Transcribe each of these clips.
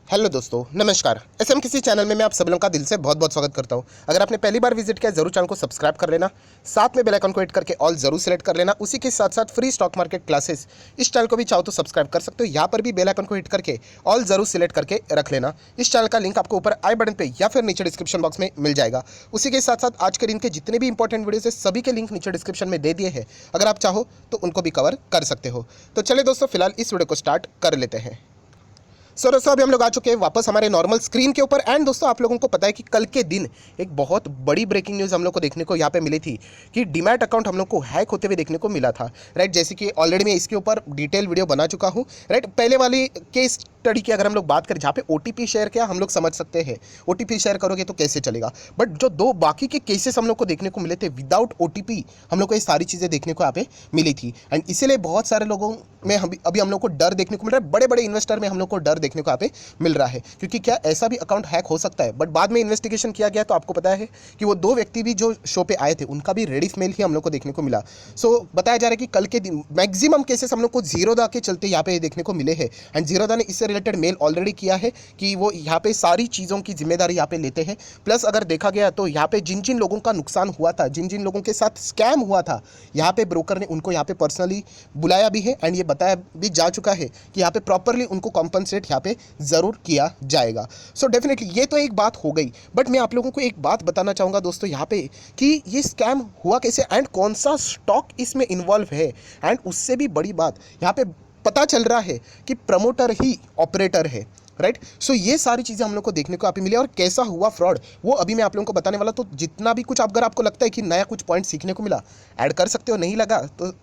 Hello दोस्तों, नमस्कार। SM किसी चैनल में मैं आप सभी लोगों का दिल से बहुत बहुत स्वागत करता हूं। अगर आपने पहली बार विजिट किया जरूर चैनल को सब्सक्राइब कर लेना, साथ में बेल आइकन को हिट करके ऑल जरूर सेलेक्ट कर लेना। उसी के साथ साथ फ्री स्टॉक मार्केट क्लासेस इस चैनल को भी चाहो तो सब्सक्राइब कर सकते हो। यहाँ पर भी बेल आइकन को हिट करके ऑल जरूर सिलेक्ट करके रख लेना। इस चैनल का लिंक आपको ऊपर आई बटन पर या फिर नीचे डिस्क्रिप्शन बॉक्स में मिल जाएगा। उसी के साथ साथ आज के दिन के जितने भी इंपॉर्टेंट वीडियोस है सभी के लिंक नीचे डिस्क्रिप्शन में दे दिए हैं। अगर आप चाहो तो उनको भी कवर कर सकते हो। तो चलिए दोस्तों, फिलहाल इस वीडियो को स्टार्ट कर लेते हैं। दोस्तों अभी हम लोग आ चुके हैं वापस हमारे नॉर्मल स्क्रीन के ऊपर। एंड दोस्तों आप लोगों को पता है कि कल के दिन एक बहुत बड़ी ब्रेकिंग न्यूज़ हम लोग को देखने को यहाँ पे मिली थी कि डीमैट अकाउंट हम लोग को हैक होते हुए देखने को मिला था। राइट, जैसे कि ऑलरेडी मैं इसके ऊपर डिटेल वीडियो बना चुका हूँ। राइट, पहले वाली केस स्टडी की अगर हम लोग बात करें जहाँ पे ओटीपी शेयर किया, हम लोग समझ सकते हैं ओटीपी शेयर करोगे तो कैसे चलेगा। बट जो दो बाकी के केसेस हम लोग को देखने को मिले थे विदाउट ओटीपी, हम लोग को ये सारी चीज़ें देखने को यहाँ पे मिली थी। एंड इसीलिए बहुत सारे लोगों में अभी हम लोग को डर देखने को मिल रहा है। बड़े बड़े इन्वेस्टर में हम लोग को डर देखने को यहाँ पे मिल रहा है, क्योंकि क्या ऐसा भी अकाउंट हैक हो सकता है। बट बाद में इन्वेस्टिगेशन किया गया तो आपको पता है कि वो दो व्यक्ति भी जो शो पे आए थे उनका भी रेडिफ मेल ही हम लोग को देखने को मिला। सो बताया जा रहा है कि कल के दिन मैक्सिमम केसेस हम लोग को जीरोधा के चलते यहाँ पे देखने को मिले हैं। एंड जीरोधा ने इससे रिलेटेड मेल ऑलरेडी किया है कि वो यहाँ पे सारी चीज़ों की जिम्मेदारी यहाँ पे लेते हैं। प्लस अगर देखा गया तो यहाँ पे जिन जिन लोगों का नुकसान हुआ था, जिन जिन लोगों के साथ स्कैम हुआ था, यहाँ पे ब्रोकर ने उनको यहाँ पे पर्सनली बुलाया भी है। एंड ये बताया भी जा चुका है कि यहाँ पे प्रॉपरली उनको कॉम्पनसेट यहाँ पे ज़रूर किया जाएगा। सो डेफिनेटली ये तो एक बात हो गई। बट मैं आप लोगों को एक बात बताना चाहूँगा दोस्तों यहाँ पे कि ये स्कैम हुआ कैसे एंड कौन सा स्टॉक इसमें इन्वॉल्व है। एंड उससे भी बड़ी बात यहाँ पे पता चल रहा है कि प्रमोटर ही ऑपरेटर है। राइट, सो ये सारी चीज़ें हम लोग को देखने को यहाँ पे मिली। और कैसा हुआ फ्रॉड वो अभी मैं आप लोगों को बताने वाला। तो जितना भी कुछ अगर आपको लगता है कि नया कुछ पॉइंट सीखने को मिला, ऐड कर सकते हो, नहीं लगा तो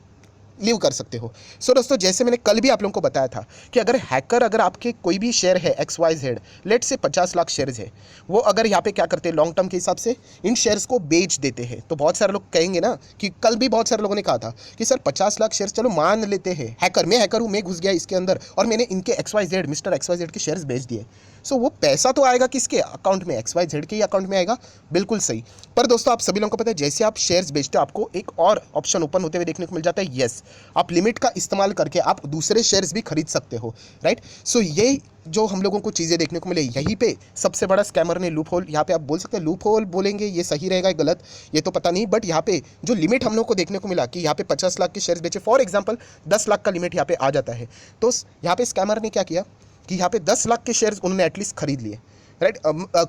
लीव कर सकते हो। सो दोस्तों जैसे मैंने कल भी आप लोगों को बताया था कि अगर हैकर अगर आपके कोई भी शेयर है XYZ, लेट से 50 लाख शेयर्स है, वो अगर यहाँ पे क्या करते हैं लॉन्ग टर्म के हिसाब से इन शेयर्स को बेच देते हैं। तो बहुत सारे लोग कहेंगे ना कि कल भी बहुत सारे लोगों ने कहा था कि सर 50 लाख शेयर्स चलो मान लेते हैं, मैं हैकर हूँ, मैं घुस गया इसके अंदर और मैंने इनके XYZ मिस्टर XYZ के शेयर्स बेच दिए। सो वो पैसा तो आएगा किसके अकाउंट में, XYZ के ही अकाउंट में आएगा। बिल्कुल सही। पर दोस्तों आप सभी लोगों को पता है जैसे आप शेयर्स बेचते हो आपको एक और ऑप्शन ओपन होते हुए देखने को मिल जाता है। यस, आप लिमिट का इस्तेमाल करके आप दूसरे शेयर्स भी खरीद सकते हो। राइट, सो ये जो हम लोगों को चीज़ें देखने को मिले, यहीं पे सबसे बड़ा स्कैमर ने लूप होल, यहाँ पे आप बोल सकते हैं लूप होल बोलेंगे, ये सही रहेगा गलत ये तो पता नहीं। बट यहाँ पे जो लिमिट हम लोग को देखने को मिला कि यहाँ पे 50 लाख के शेयर्स बेचे, फॉर एग्जांपल 10 लाख का लिमिट यहाँ पे आ जाता है। तो यहाँ पे स्कैमर ने क्या किया कि यहाँ पे 10 लाख के शेयर्स उन्होंने एटलीस्ट खरीद लिए। राइट,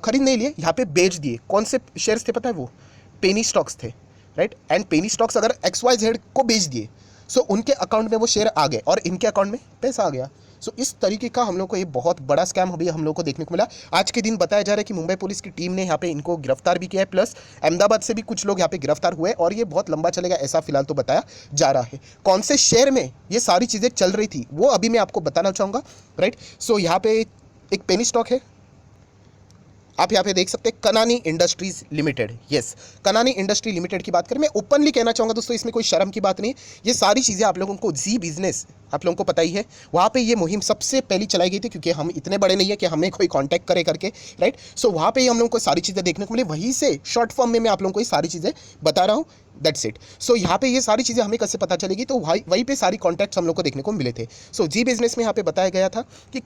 खरीद नहीं लिए, यहाँ पे बेच दिए। कौन से शेयर्स थे पता है, वो पेनी स्टॉक्स थे। राइट, एंड पेनी स्टॉक्स अगर XYZ को बेच दिए सो उनके अकाउंट में वो शेयर आ गए और इनके अकाउंट में पैसा आ गया। सो इस तरीके का हम लोग को ये बहुत बड़ा स्कैम अभी हम लोग को देखने को मिला। आज के दिन बताया जा रहा है कि मुंबई पुलिस की टीम ने यहाँ पे इनको गिरफ्तार भी किया है। प्लस अहमदाबाद से भी कुछ लोग यहाँ पे गिरफ्तार हुए और ये बहुत लंबा चलेगा ऐसा फिलहाल तो बताया जा रहा है। कौन से शेयर में ये सारी चीज़ें चल रही थी वो अभी मैं आपको बताना चाहूँगा। राइट, सो यहाँ पे एक पेनी स्टॉक है, आप यहाँ पे देख सकते हैं कनानी इंडस्ट्रीज लिमिटेड। यस, कनानी इंडस्ट्री लिमिटेड की बात करें, मैं ओपनली कहना चाहूँगा दोस्तों इसमें कोई शर्म की बात नहीं है। ये सारी चीज़ें आप लोगों को जी बिजनेस आप लोगों को पता ही है, वहाँ पे ये मुहिम सबसे पहली चलाई गई थी, क्योंकि हम इतने बड़े नहीं है कि हमें कोई कांटेक्ट करे करके। राइट, सो वहाँ पे ही हम लोगों को सारी चीज़ें देखने को मिली। वहीं से शॉर्ट फॉर्म में मैं आप लोगों को ये सारी चीज़ें बता रहा हूँ। That's it. सो यहाँ पे ये सारी चीज़ें हमें कैसे पता चलेगी, तो वहीं पे सारी कॉन्टैक्ट्स हम लोग को देखने को मिले थे। सो जी बिजनेस में यहाँ पे बताया गया था कि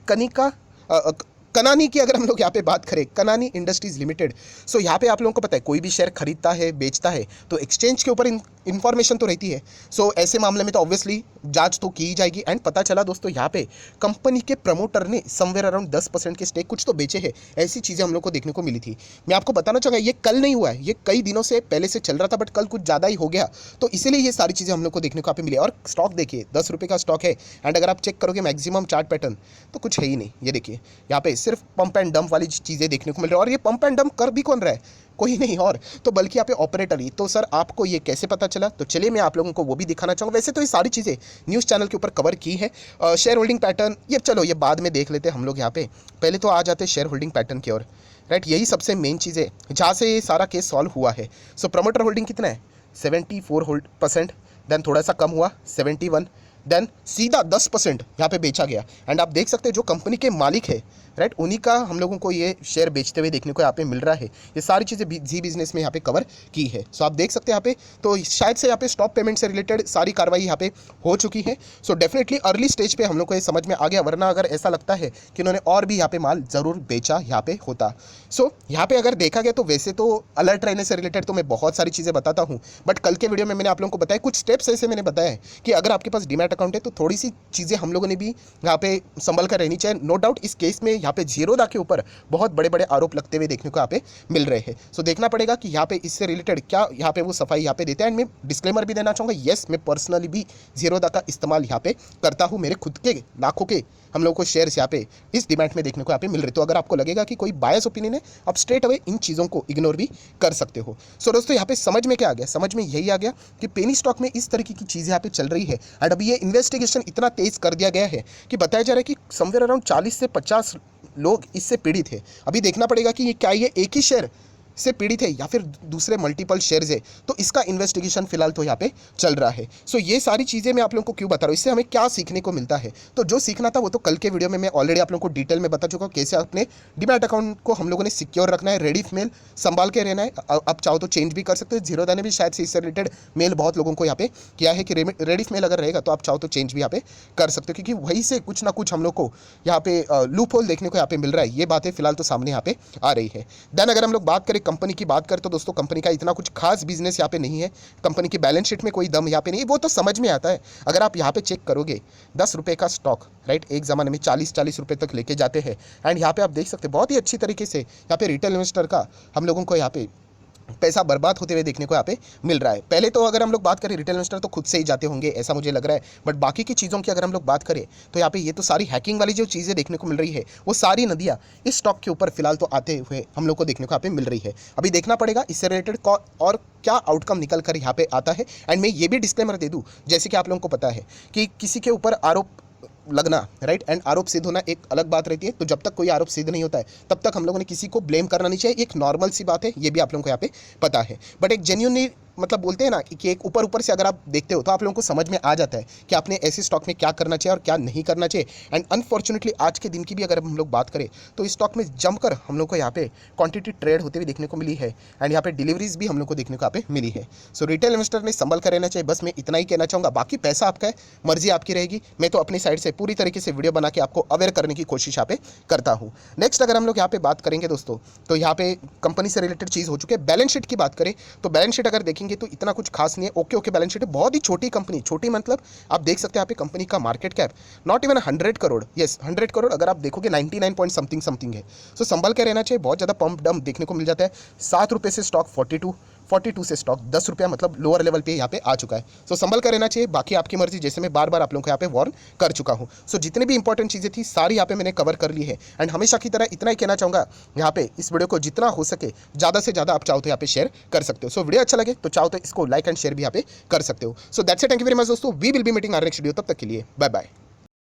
कनानी की अगर हम लोग यहाँ पे बात करें, कनानी इंडस्ट्रीज लिमिटेड। सो यहाँ पे आप लोगों को पता है कोई भी शेयर खरीदता है बेचता है तो एक्सचेंज के ऊपर इन्फॉर्मेशन तो रहती है। सो ऐसे मामले में तो ऑब्वियसली जांच तो की जाएगी। एंड पता चला दोस्तों यहाँ पे कंपनी के प्रमोटर ने समवेयर अराउंड 10% के स्टेक कुछ तो बेचे हैं। ऐसी चीज़ें हम लोग को देखने को मिली थी। मैं आपको बताना चाहूँगा ये कल नहीं हुआ है, ये कई दिनों से पहले से चल रहा था, बट कल कुछ ज़्यादा ही हो गया तो इसीलिए ये सारी चीज़ें हम लोग को देखने को यहाँ पे मिली। और स्टॉक देखिए 10 रुपये का स्टॉक है। एंड अगर आप चेक करोगे मैक्सिमम चार्ट पैटर्न तो कुछ है ही नहीं। ये देखिए यहाँ पे सिर्फ पंप एंड डंप वाली चीज़ें देखने को मिल रही है। और ये पंप एंड डंप कर भी कौन रहा है, कोई नहीं और तो बल्कि यहाँ पे ऑपरेटर ही। तो सर आपको ये कैसे पता चला, तो चलिए मैं आप लोगों को वो भी दिखाना चाहूँगा। वैसे तो ये सारी चीज़ें न्यूज़ चैनल के ऊपर कवर की है। शेयर होल्डिंग पैटर्न ये चलो ये बाद में देख लेते हैं हम लोग। यहाँ पे पहले तो आ जाते हैं शेयर होल्डिंग पैटर्न की ओर। राइट, यही सबसे मेन चीज़ है जहाँ से ये सारा केस सॉल्व हुआ है। सो प्रमोटर होल्डिंग कितना है, 74%। देन थोड़ा सा कम हुआ 71, देन सीधा 10% यहाँ पे बेचा गया। एंड आप देख सकते हैं जो कंपनी के मालिक है, राइट, उन्हीं का हम लोगों को ये शेयर बेचते हुए देखने को यहाँ पे मिल रहा है। ये सारी चीज़ें जी बिजनेस में यहाँ पे कवर की है। सो आप देख सकते हैं यहाँ पे, तो शायद से यहाँ पे स्टॉप पेमेंट से रिलेटेड सारी कार्रवाई यहाँ पे हो चुकी है। सो डेफिनेटली अर्ली स्टेज पे हम लोग को ये समझ में आ गया, वरना अगर ऐसा लगता है कि उन्होंने और भी यहाँ पे माल ज़रूर बेचा यहाँ पे होता। सो यहाँ पे अगर देखा गया तो वैसे तो अलर्ट रहने से रिलेटेड तो मैं बहुत सारी चीज़ें बताता हूँ, बट कल के वीडियो में मैंने आप लोगों को बताया कुछ स्टेप्स ऐसे मैंने बताया है कि अगर आपके पास डीमैट अकाउंट है तो थोड़ी सी चीज़ें हम लोगों ने भी यहाँ पे संभल कर रहनी चाहिए। नो डाउट इस केस में यहाँ पे जीरोधा के ऊपर बहुत बड़े बड़े आरोप लगते हुए देखने को यहाँ पे मिल रहे हैं। सो देखना पड़ेगा कि यहाँ पे इससे रिलेटेड क्या यहाँ पे वो सफाई यहाँ पे देते हैं। एंड मैं डिस्क्लेमर भी देना चाहूँगा, येस मैं पर्सनली भी जीरोधा का इस्तेमाल यहाँ पे करता हूँ। मेरे खुद के लाखों के हम लोग को शेयर्स यहाँ पे इस डीमैट में देखने को यहाँ पे मिल रहे। तो अगर आपको लगेगा कि कोई बायस ओपिनियन है, आप स्ट्रेट अवे इन चीज़ों को इग्नोर भी कर सकते हो। सो दोस्तों यहाँ पे समझ में क्या आ गया? समझ में यही आ गया कि पेनी स्टॉक में इस तरीके की चीज़ें यहाँ पे चल रही है। एंड अभी ये इन्वेस्टिगेशन इतना तेज कर दिया गया है कि बताया जा रहा है कि समवेयर अराउंड 40 से 50 लोग इससे पीड़ित है। अभी देखना पड़ेगा कि ये क्या ये एक ही शेयर से पीड़ित है या फिर दूसरे मल्टीपल शेयर्स है, तो इसका इन्वेस्टिगेशन फिलहाल तो यहाँ पे चल रहा है। सो ये सारी चीज़ें मैं आप लोगों को क्यों बता रहा हूँ, इससे हमें क्या सीखने को मिलता है। तो जो सीखना था वो तो कल के वीडियो में मैं ऑलरेडी आप लोगों को डिटेल में बता चुका हूँ, कैसे अपने डीमैट अकाउंट को हम लोगों ने सिक्योर रखना है, रेडी मेल संभाल के रहना है। आप चाहो तो चेंज भी कर सकते हो। जीरोधा ने भी शायद से इससे रिलेटेड मेल बहुत लोगों को यहाँ पे किया है कि रेडी मेल अगर रहेगा तो आप चाहो तो चेंज भी यहाँ पे कर सकते हो, क्योंकि वहीं से कुछ ना कुछ हम लोग को यहाँ पे लूप होल देखने को यहाँ पे मिल रहा है। ये बातें फिलहाल तो सामने यहाँ पे आ रही है। देन अगर हम लोग बात करें कंपनी की बात करें तो दोस्तों कंपनी का इतना कुछ खास बिजनेस यहाँ पे नहीं है। कंपनी की बैलेंस शीट में कोई दम यहाँ पे नहीं है, वो तो समझ में आता है। अगर आप यहाँ पे चेक करोगे 10 रुपये का स्टॉक, राइट, एक ज़माने में 40-40 रुपये तक लेके जाते हैं। एंड यहाँ पे आप देख सकते हैं बहुत ही अच्छी तरीके से यहाँ पे रिटेल इन्वेस्टर का हम लोगों को यहाँ पे पैसा बर्बाद होते हुए देखने को यहाँ पे मिल रहा है। पहले तो अगर हम लोग बात करें रिटेल इन्वेस्टर तो खुद से ही जाते होंगे ऐसा मुझे लग रहा है, बट बाकी की चीज़ों की अगर हम लोग बात करें तो यहाँ पे ये तो सारी हैकिंग वाली जो चीज़ें देखने को मिल रही है, वो सारी नदियाँ इस स्टॉक के ऊपर फिलहाल तो आते हुए हम लोग को देखने को यहाँ पे मिल रही है। अभी देखना पड़ेगा इससे रिलेटेड और क्या आउटकम निकल कर यहाँ पे आता है। एंड मैं ये भी डिस्क्लेमर दे दूँ, जैसे कि आप लोगों को पता है कि किसी के ऊपर आरोप लगना, राइट, एंड आरोप सिद्ध होना एक अलग बात रहती है। तो जब तक कोई आरोप सिद्ध नहीं होता है तब तक हम लोगों ने किसी को ब्लेम करना नहीं चाहिए। एक नॉर्मल सी बात है, ये भी आप लोगों को यहाँ पे पता है। बट एक जेन्युइनली मतलब बोलते हैं ना कि एक ऊपर ऊपर से अगर आप देखते हो तो आप लोगों को समझ में आ जाता है कि आपने ऐसे स्टॉक में क्या करना चाहिए और क्या नहीं करना चाहिए। एंड अनफॉर्चुनेटली आज के दिन की भी अगर हम लोग बात करें तो इस स्टॉक में जमकर हम लोग को यहाँ पे क्वांटिटी ट्रेड होते हुए देखने को मिली है। एंड यहाँ पे डिलीवरीज भी हम लोग को देखने को यहाँ पे मिली है। सो रिटेल इन्वेस्टर ने संभल कर रहना चाहिए, बस मैं इतना ही कहना चाहूँगा। बाकी पैसा आपका है, मर्जी आपकी रहेगी। मैं तो अपनी साइड से पूरी तरीके से वीडियो बना के आपको अवेयर करने की कोशिश यहाँ पे करता हूँ। नेक्स्ट अगर हम लोग यहाँ पे बात करेंगे दोस्तों, तो यहाँ पे कंपनी से रिलेटेड चीज़ हो चुकी है। बैलेंस शीट की बात करें तो बैलेंस शीट अगर देखेंगे तो इतना कुछ खास नहीं है। ओके बैलेंस शीट है, बहुत ही छोटी कंपनी। छोटी मतलब आप देख सकते हैं यहाँ पे कंपनी का market cap not even 100 crore, yes 100 crore अगर आप देखोगे 99 पॉइंट समथिंग है। सो संभल के रहना चाहिए। बहुत ज़्यादा पंप डंप देखने को मिल जाता है। 7 रुपये से स्टॉक 42 से स्टॉक 10 रुपया मतलब लोअर लेवल पे यहाँ पे आ चुका है। सो संभल कर रहना चाहिए। बाकी आपकी मर्जी, जैसे मैं बार बार आप लोगों को यहाँ पे वार्न कर चुका हूँ। सो जितनी भी इंपॉर्टेंट चीज़ें थी सारी यहाँ पे मैंने कवर कर ली है। एंड हमेशा की तरह इतना ही कहना चाहूँगा, यहाँ पे इस वीडियो को जितना हो सके ज़्यादा से ज़्यादा आप चाहो तो यहाँ पे शेयर कर सकते हो। सो वीडियो अच्छा लगे तो चाहो तो इसको लाइक एंड शेयर भी यहाँ पे कर सकते हो। So that's it, thank you very much दोस्तों। We will be meeting our next video. तब तक के लिए बाय बाय।